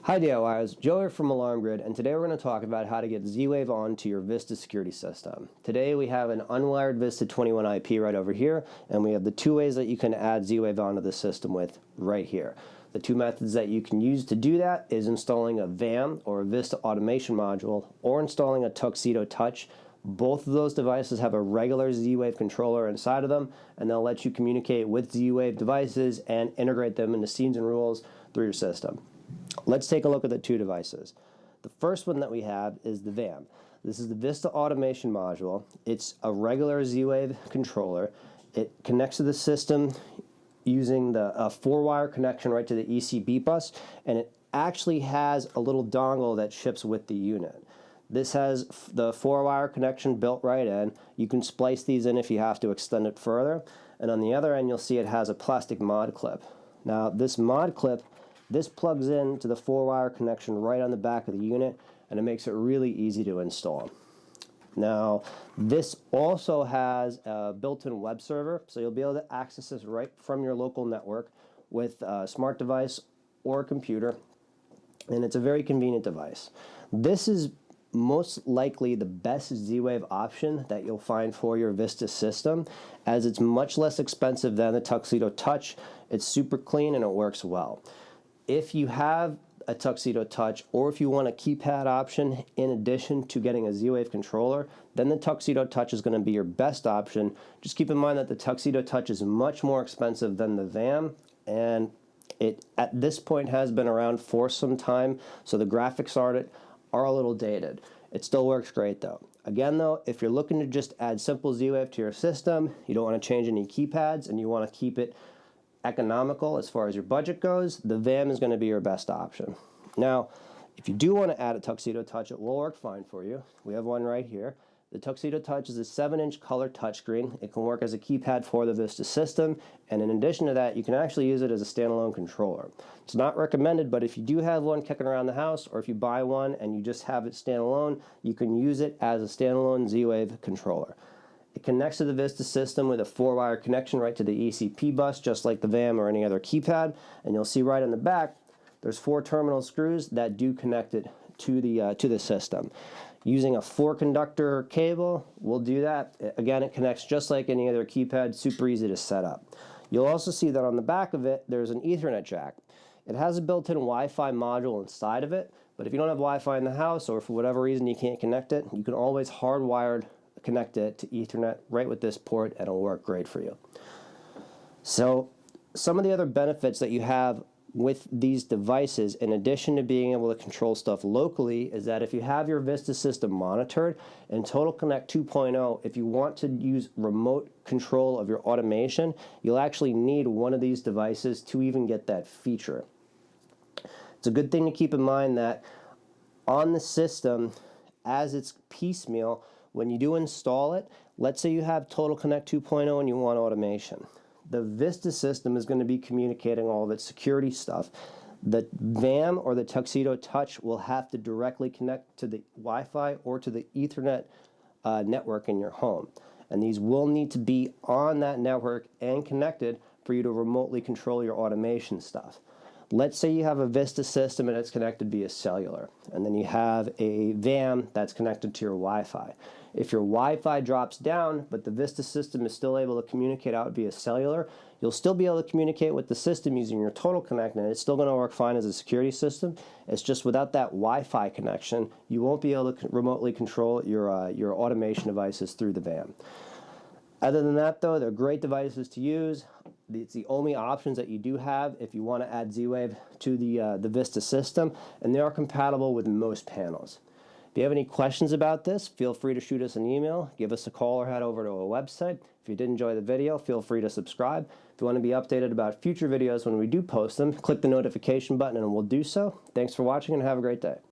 Hi DIYers, Joe here from Alarm Grid, and today we're going to talk about how to get Z-Wave onto your Vista security system. Today we have an unwired Vista 21 IP right over here, and we have the two ways that you can add Z-Wave onto the system with right here. The two methods that you can use to do that is installing a VAM or a Vista Automation Module or installing a Tuxedo Touch. Both of those devices have a regular Z-Wave controller inside of them, and they'll let you communicate with Z-Wave devices and integrate them into scenes and rules through your system. Let's take a look at the two devices. The first one that we have is the VAM. This is the Vista Automation Module. It's a regular Z-Wave controller. It connects to the system using the 4-wire connection right to the ECB bus, and it actually has a little dongle that ships with the unit. This has the 4-wire connection built right in. You can splice these in if you have to extend it further. And on the other end, you'll see it has a plastic mod clip. Now, this mod clip, this plugs in to the 4-wire connection right on the back of the unit, and it makes it really easy to install. Now, this also has a built-in web server, so you'll be able to access this right from your local network with a smart device or a computer, and it's a very convenient device. This is most likely the best Z-Wave option that you'll find for your Vista system, as it's much less expensive than the Tuxedo Touch. It's super clean and it works well. If you have a Tuxedo Touch, or if you want a keypad option in addition to getting a Z-Wave controller, then the Tuxedo Touch is going to be your best option. Just keep in mind that the Tuxedo Touch is much more expensive than the VAM, and it at this point has been around for some time, so the graphics on it are a little dated. It still works great though. Again though, if you're looking to just add simple Z-Wave to your system, you don't want to change any keypads, and you want to keep it economical as far as your budget goes, the VAM is going to be your best option. Now, if you do want to add a Tuxedo Touch, it will work fine for you. We have one right here. The Tuxedo Touch is a 7-inch color touchscreen. It can work as a keypad for the Vista system, and in addition to that, you can actually use it as a standalone controller. It's not recommended, but if you do have one kicking around the house, or if you buy one and you just have it standalone, you can use it as a standalone Z-Wave controller. It connects to the Vista system with a 4-wire connection right to the ECP bus, just like the VAM or any other keypad, and you'll see right in the back, there's 4 terminal screws that do connect it to the system. Using a 4-conductor cable, we'll do that. Again, it connects just like any other keypad, super easy to set up. You'll also see that on the back of it, there's an Ethernet jack. It has a built-in Wi-Fi module inside of it, but if you don't have Wi-Fi in the house, or for whatever reason you can't connect it, you can always hardwire connect it to Ethernet right with this port, and it'll work great for you. So, some of the other benefits that you have with these devices, in addition to being able to control stuff locally, is that if you have your Vista system monitored in Total Connect 2.0, if you want to use remote control of your automation, you'll actually need one of these devices to even get that feature. It's a good thing to keep in mind that on the system, as it's piecemeal, when you do install it, let's say you have Total Connect 2.0 and you want automation. The Vista system is going to be communicating all of its security stuff. The VAM or the Tuxedo Touch will have to directly connect to the Wi-Fi or to the Ethernet network in your home. And these will need to be on that network and connected for you to remotely control your automation stuff. Let's say you have a Vista system and it's connected via cellular, and then you have a VAM that's connected to your Wi-Fi. If your Wi-Fi drops down, but the Vista system is still able to communicate out via cellular, you'll still be able to communicate with the system using your Total Connect, and it's still going to work fine as a security system. It's just without that Wi-Fi connection, you won't be able to remotely control your automation devices through the VAM. Other than that, though, they're great devices to use. It's the only options that you do have if you want to add Z-Wave to the Vista system, and they are compatible with most panels. If you have any questions about this, feel free to shoot us an email, give us a call, or head over to our website. If you did enjoy the video, feel free to subscribe. If you want to be updated about future videos when we do post them, click the notification button and we'll do so. Thanks for watching and have a great day.